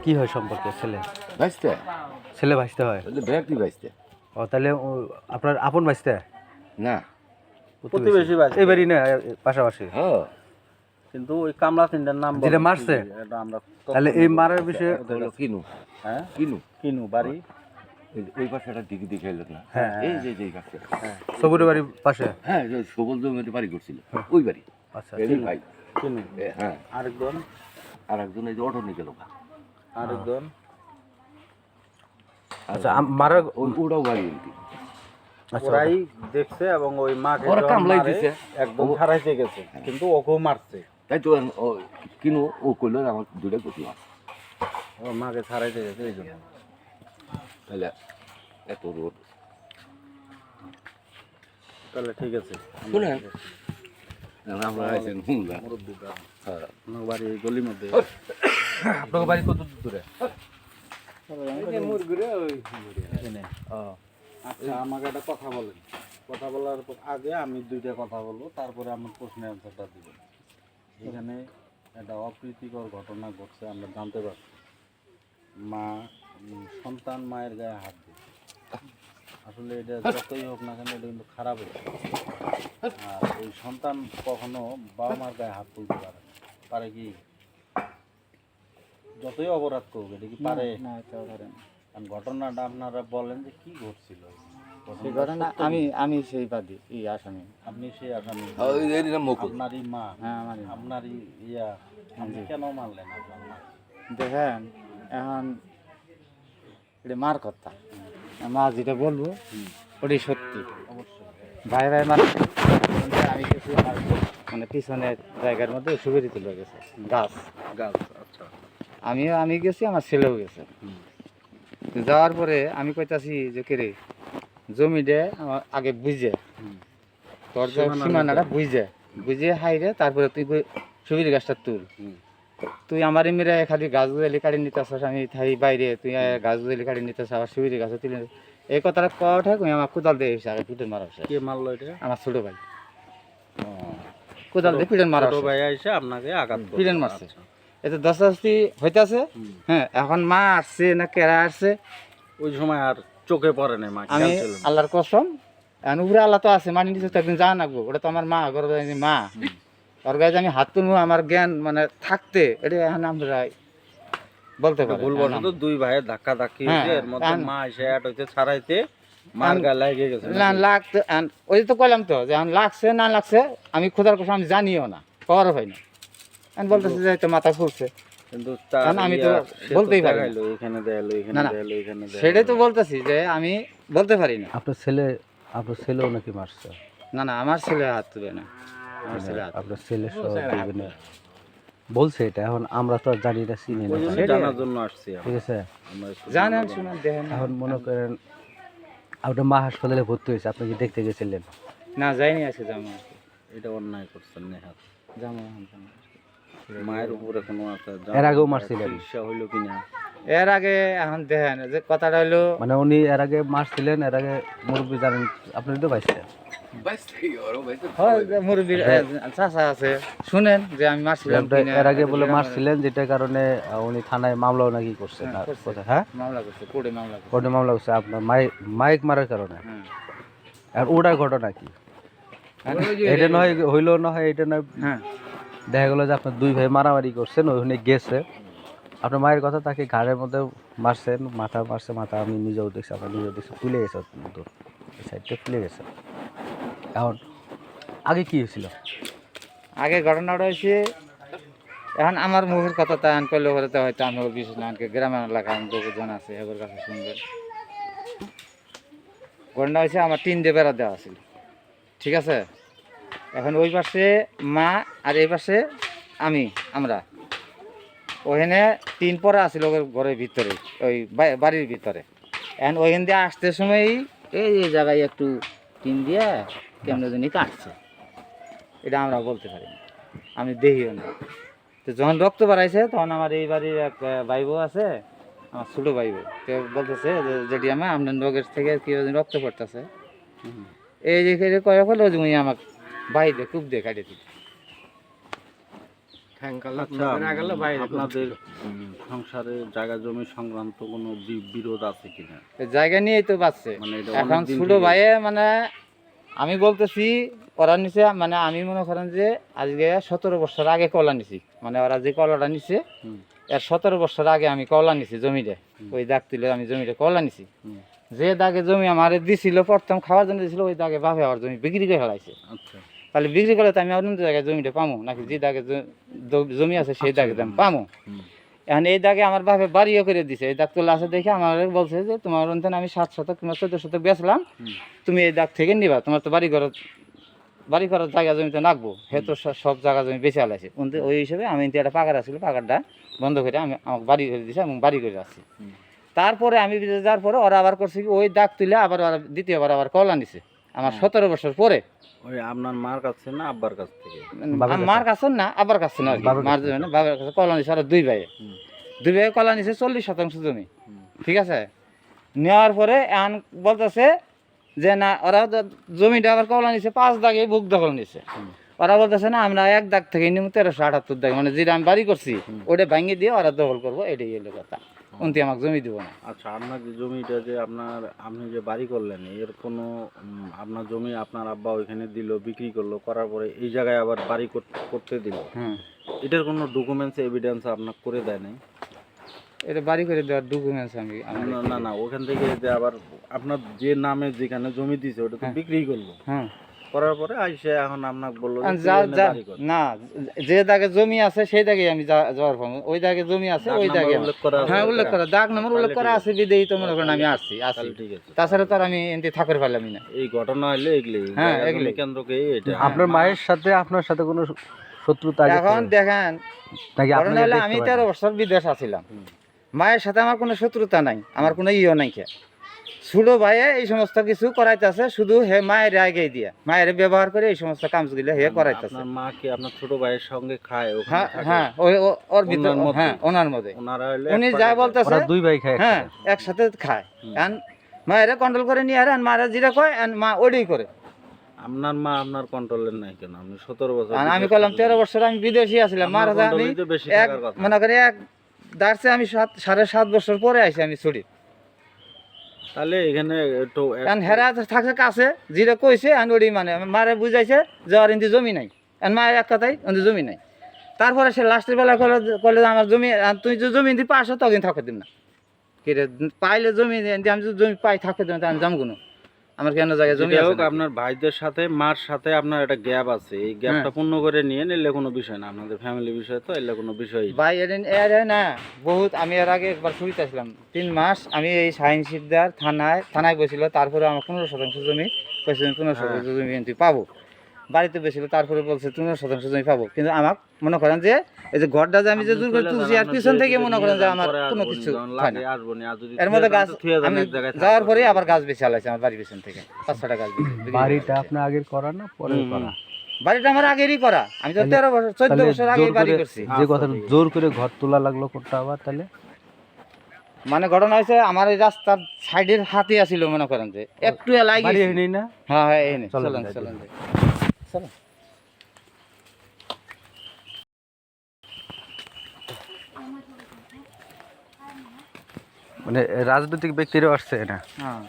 কি হয় সম্পর্কে ছেলে ভাইস্তে ছেলে ভাইস্তে হয়? ব্যক্তি ভাইস্তে। ও তাহলে আপনার আপন ভাইস্তে না, প্রতিবেশী ভাই এবারই না পাশাপাশি? হ্যাঁ কিন্তু ওই কামলা তিনটার নাম যেটা বলেন মারছে? কি? এটা আমরা তাহলে এই মারার বিষয়ে হলো কিনু হ্যাঁ কিনু কিনু বাড়ি ওই পাশে একটা দিকে দিকে এলো না। হ্যাঁ, এই যে যে কাছে সবুরের বাড়ির পাশে? হ্যাঁ যে সবল জমিতে বাড়ি করছিল ওই বাড়ি। আচ্ছা এই ভাই কিনু হ্যাঁ। আরেকজন আর একজন এই যে অটো নিয়ে গেল। আরেকজন আচ্ছা মারা ওটাও বাড়ি এমপি। আচ্ছা ওরাই দেখছে এবং ওই মাকে ওরা যখন কামলাই মারে, দিছে। একদম ছাড়াইতে গেছে কিন্তু ওকেও মারছে। তাই তো কিনু ও করলো আমার দুটা গতি মাছ। ও মাকে ছাড়াইতে গেছে এই জন্য। তাহলে এত রোদ তাহলে ঠিক আছে শুনেন আমরা আছেন হুমলা। মুরব্বিটা হ্যাঁ আমার বাড়ি এই গলির মধ্যে। আপনার বাড়ি কত দূরে? এখানে। আচ্ছা আমাকে একটা কথা বলেন, কথা বলার আগে আমি দুইটা কথা বলবো, তারপরে আমার প্রশ্নের অ্যান্সারটা দিবেন। এখানে একটা অপ্রীতিকর ঘটনা ঘটছে, আমরা জানতে পারছি। মা সন্তান মায়ের গায়ে হাত দিচ্ছে। আসলে এটা যতই হোক না কেন এটা কিন্তু খারাপ হচ্ছে। আর ওই সন্তান কখনো বাবা মার গায়ে হাত তুলতে পারে না। পারে কি? যতই অপরাধ করুক এটা কি পারে? না এটা পারে না। কারণ ঘটনাটা আপনারা বলেন যে কি ঘটছিল। সেই ঘটনা আমি সেই বাদী এই আসামি। আপনি সেই আসামি, এর নাম মুকুল। আপনারই মা, হ্যাঁ আমারই মা। আপনারই ইয়া, আপনি কেন মারলেন আপনার মা? দেখেন এখন এটা মার কথা, মা যেটা বলবো ওটাই সত্যি। অবশ্যই ভাই ভাই মানে আমি কিছু আমার মানে পিছনের জায়গার মধ্যে সুবেরি তুলে গেছে গাছ। গাছ। আচ্ছা আমি গেছি, আমার ছেলেও গেছে। তো যাওয়ার পরে আমি কইতাছি যে কেরে জমিটা আমার আগে বুঝে তোর যে সীমানাটা বুঝে হাইরে তারপরে তুই সুবিধি গাছটা তুল। তুই আমার মেরে খালি গাছ গুলি কাটি নিতে আসছ, আমি থাই বাইরে তুই গাছ গুলি কাটি নিতে আবার সুবিধি গাছ তুলে এই কথাটা কওয়া ঠাক আমি আমার কোদাল দিয়ে এসে আগে পিটন মারা হচ্ছে। কে মারলো এটা? আমার ছোট ভাই কোদাল দিয়ে পিটন মারা ছোট হচ্ছে, ভাই এসে আপনাকে আঘাত করলো। পিটন মারছে। আচ্ছা। এতে দশাস্তি হইতাছে। হ্যাঁ এখন মা আসছে না কেরা আসছে ওই সময় আর চোখে পড়ে নাই, মা আমি খেয়াল ছিল না। আল্লাহর কসম, এখন উপরে আল্লাহ তো আছে, মানি নিচে তো একদিন যা নাকবো, ওটা তো আমার মা ঘর মা। ওর গায়ে যে আমি হাত তুলবো আমার জ্ঞান মানে থাকতে এটা এখন আমরা বলতে পারি। ভুল বলতো দুই ভাইয়ের ধাক্কা ধাক্কি হয়েছে, এর মধ্যে মা এসে অ্যাড হইতে ছাড়াইতে মার গায়ে লেগে গেছে। লাগতে ওই তো কইলাম তো যে এখন লাগছে না লাগছে আমি খোদার কথা আমি জানিও না, পাওয়ার হয় না। আমি বলতেছি যে তো মাথা ফুলছে, কিন্তু তার কারণ আমি তো বলতেই পারি না। দেখাইলো, এখানে দেখাইলো, এখানে না, না। দেখাইলো, এখানে দেখাইলো। সেটাই তো বলতেছি যে আমি বলতে পারি না। আপনার ছেলেও নাকি মারছে? না না আমার ছেলে হাত তুলে না, আমার ছেলে হাত আপনার ছেলে সহ দুজনে বলছে এটা, এখন আমরা তো আর জানি না, চিনি না, ওই জন্য সেটাই। জানার জন্য আসছি আমরা। ঠিক আছে? আমরা একটু জানেন শুনেন দেখেন। এখন মনে করেন আপনার মা হাসপাতালে ভর্তি হয়েছে, আপনি কি দেখতে গেছিলেন? না যাইনি আছে জামা এটা অন্যায় করছেন নেহাত। জামা মায়ের উপরে কোনো একটা এর আগেও মারছিলেন? চিকিৎসা হইলো কিনা? এর আগে এখন দেখেন যে কথাটা হইলো মানে উনি এর আগে মারছিলেন, এর আগে মুরব্বী জানেন আপনি তো পাইছিলেন? হয় যে মুরব্বীর চাচা আছে শুনেন যে আমি মারছিলাম কিনা। এর আগে বলে মারছিলেন, যেটার কারণে উনি থানায় মামলাও নাকি করছেন। হ্যাঁ, করছে। কোথায়? হ্যাঁ, মামলা করছে, কোর্টে মামলা করছে। কোর্টে মামলা করছে আপনার মাইক মারার কারণে। হ্যাঁ। আর ওটার ঘটনা কি? এটা নয় হইলো না হয় এটা নয়, হ্যাঁ দেখা গেলো যে আপনার দুই ভাই মারামারি করছেন, ওইখানে গেছে আপনার মায়ের কথা, তাকে ঘাড়ের মধ্যে মারছেন, মাথা মারছে, মাথা আমি নিজেও দেখছি, আপনার নিজেও দেখছি, ফুলে গেছে, এই সাইডটা ফুলে গেছে। এখন আগে কি হয়েছিল? আগে ঘটনাটা হয়েছে, এখন আমার মুখের কথা তা আন করলে হয়তো হয়তো আমি বিশেষ না গ্রামের এলাকায় আমি বহুজন আছে এবার কাছে শুনবেন। ঘটনা হয়েছে আমার 3 দিয়ে বেড়া দেওয়া ছিল, ঠিক আছে? এখন ওই পাশে মা আর এই পাশে আমরা ওখানে 3 পরা আছিল ঘরের ভিতরে, ওই বাড়ির ভিতরে। এখন ওইখান দিয়ে আসতে সময়ই এই জায়গায় একটু 3 দিয়ে কেমন জানি কাটছে, এটা আমরা বলতে পারি না, আমি দেখিও না। তো যখন রক্ত বাড়াইছে তখন আমার এই বাড়ির এক ভাই বউ আছে, আমার ছোটো ভাই বউ, কেউ বলতেছে যে যেটি আমার আপনার রোগের থেকে কি রক্ত পড়তেছে, এই যে কয়ে ফেলে ওই আমাকে বাইরে খুব দিয়ে কাটিয়ে দিল। আচ্ছা, আপনাদের সংসারে জায়গা জমি সংক্রান্ত কোনো বিরোধ আছে কিনা? এই জায়গা নিয়েই তো বাঁচছে। মানে এটা এখন অনেকদিন ছোট থেকে- ভাইয়ে মানে আমি বলতেছি ওরা নিচে, মানে আমি মনে করেন যে আজকে 17 বছর আগে কলা নিছি, মানে ওরা যে কলাটা নিছে হুম, এর 17 বছর আগে আমি কলা নিছি জমিতে। হুম। ওই দাগ তুলে আমি জমিতে কলা নিছি। হুম, যে দাগে জমি আমার দিছিল প্রথম খাওয়ার জন্য দিছিল, ওই দাগে বাপে আমার জমি বিক্রি করে ফেলাইছে। আচ্ছা, তাহলে বিক্রি করলে তো আমি অন্য জায়গায় জমিটা পামো নাকি? যে দাগে জমি আছে সেই দাগে আমি পামো। হুম, এখন এই দাগে আমার বাপে বাড়িও করে দিছে। এই দাগ তোলা আছে দেখে আমার বলছে যে তোমার অন্তত আমি 7 শতক কিংবা 14 শতক বেচলাম, হুম। তুমি এই দাগ থেকে নিবা, তোমার তো বাড়ি করার জায়গা জমিতে নাকবো। হে তো সব জায়গা জমি বেঁচে আলাইছে। ওই হিসেবে আমি কিন্তু একটা পাকার আসছিল, পাকারটা বন্ধ করে আমি আমাকে বাড়ি করে দিছে এবং বাড়ি করে আসছি। হুম। তারপরে আমি বিদেশ যাওয়ার পরে ওরা আবার করছে কি, ওই দাগ তুলে আবার ওরা দ্বিতীয়বার আবার কলা নিছে আমার 17 বছর পরে। ওই আপনার মার কাছে না আব্বার কাছ থেকে? বাবার কাছে। মার কাছে না, আবার কাছে না আর কি। বাবার মার কাছে। জমি না, বাবার কাছে কলা নিছে। আর দুই ভাই, হুম, দুই ভাই কলা নিছে 40 শতাংশ জমি। হুম, ঠিক আছে, নেওয়ার পরে এখন বলতেছে যে না, ওরা জমিটা আবার কলা নিছে 5 দাগে বুক দখল নিছে। হুম। ওরা বলতেছে না আমরা এক দাগ থেকে নিব 1378 দাগ, মানে যেটা আমি বাড়ি করছি ওটা ভাঙিয়ে দিয়ে ওরা দখল করবো, এটাই হলো কথা। উনতি আমাকে জমি দিব না। আচ্ছা, আপনার যে জমিটা যে আপনি যে বাড়ি করলেন, এর কোনো আপনার জমি আপনার আব্বা ওইখানে দিল, বিক্রি করলো, করার পরে এই জায়গায় আবার বাড়ি করতে দিল, হুম, এটার কোনো ডকুমেন্টস এভিডেন্স আপনার করে দেয় নাই? এটা বাড়ি করে দেওয়ার ডকুমেন্টস আমি না না না, ওখান থেকে যে আবার আপনার যে নামে যেখানে জমি দিছে ওটা তো হ্যাঁ। বিক্রি করলো, হ্যাঁ, করার পরে আইসে এখন আপনাকে বললো যে আর তুই যা এনে যা বাড়ি কর। না, যে দাগে জমি আছে সেই দাগে আমি যাওয়ার পাবো। ওই দাগে জমি আছে দাগ ওই নাম্বার দাগে উল্লেখ করা আছে? হ্যাঁ উল্লেখ করা, দাগ নাম্বার উল্লেখ তাহলে করা ঠিক আছে বিদেই তো মনে করেন আমি আসছি। তাহলে ঠিক আছে। তাছাড়া তো আর আমি এনতে থাকতে পারলামই না। এই ঘটনা হইলে এগুলি হ্যাঁ, জায়গা জমি এগুলি। কেন্দ্রকে এটা। আপনার মায়ের সাথে আপনার সাথে কোনো শত্রুতা আগে এখন থেকে? দেখেন, নাকি ঘটনা আপনাকে হলো দেখতে আমি পারেন? 13 বছর বিদেশ আছিলাম। হুম। মায়ের সাথে আমার কোনো শত্রুতা নাই, আমার কোনো ইয়ে নাই। কে ছোট ভাইয়ে এই সমস্ত কিছু করাইতেছে, শুধু হে মায়ের আগে দিয়া মায়ের ব্যবহার করে এই সমস্ত কাজগুলো হে করাইতেছে। আপনার মা কি আপনার ছোট ভাইয়ের সঙ্গে খায় ওখানে হ্যাঁ থাকে? হ্যাঁ, ওর ভিতর, ওনার মধ্যে? হ্যাঁ ওনার মধ্যে। ওনারা হইলে উনি এক যা পার্টি বলতেছে ওরা দুই ভাই খায় হ্যাঁ একসাথে? একসাথে খায়। হুম। এখন মায়ের কন্ট্রোল করে নিয়ে আর মায়ের যেটা কয় আর মা ওটাই করে। আপনার মা আপনার কন্ট্রোলের নাই কেন? আপনি 17 বছর আর আমি বিদেশ করলাম থাকলেন। 13 বছর আমি বিদেশি আছিলাম। মার আপনার হাতে আমি control-এই তো বেশি এক থাকার কথা। মনে করি এক দাঁড়ছে আমি 7.5 বছর পরে আইছি আমি ছুটি। তাহলে এখানে একটু কারণ হেরা থাকছে কাছে, যেটা কইছে আর ওডি মানে মারে বুঝাইছে যে আর ইন্দি জমি নাই। আর মায়ের এক কথাই ইন্দি জমি নাই। তারপরে সে লাস্টের বেলা করলে যে আমার জমি, আর তুই যে জমি দিয়ে পাশে তখন থাকতে দিম না। কি রে পাইলে জমি দিয়ে আমি যদি জমি পাই থাকতে দিম, আমি যাম কোনো, আমার কেন জায়গায় জমি যেটা আছে হোক, নাকি? আপনার ভাইদের সাথে মার সাথে আপনার একটা গ্যাপ আছে, এই গ্যাপটা হ্যাঁ। পূর্ণ করে নিয়ে নিলে কোনো বিষয় না। আপনাদের ফ্যামিলি বিষয় তো, এলে কোনো বিষয় না। ভাই এর না বহুত, আমি এর আগে একবার ছুটিতে আসলাম 3 মাস। আমি এই শাহিন শিকদার থানায় বসছিল, তারপরে আমার 15 শতাংশ জমি কইছে 15 শতাংশ জমি তুই পাবো। বাড়িতে বসছিল, তারপরে বলছে 15 শতাংশ জমি পাবো। কিন্তু আমার মনে করেন যে এই যে ঘরটা যে আমি যে দূর করে তুলছি আর পিছন থেকে মনে করেন যে আমার কোনো কিছু হয় না। এর মধ্যে গাছ আমি যাওয়ার পরে আবার গাছ বেশি আলাইছে আমার বাড়ির পিছন থেকে 5-6টা গাছ বেশি। বাড়িটা আপনার আগের করা না পরের করা? বাড়িটা আমার আগেরই করা, আমি তো 13 বছর 14 তাহলে বছর আগে জোর বাড়ি করে- করছি। যে কথা জোর করে ঘর তোলা লাগলো কোনটা আবার তাহলে? মানে ঘটনা হয়েছে আমার এই রাস্তার সাইডের হাতে আসিল, মনে করেন যে একটু এলাই বাড়ি গেছি। হয়নি না? হ্যাঁ হ্যাঁ, এই নে চলেন, চলেন যাই চলেন চলেন। মানে রাজনৈতিক ব্যক্তিরাও আসছে না? হ্যাঁ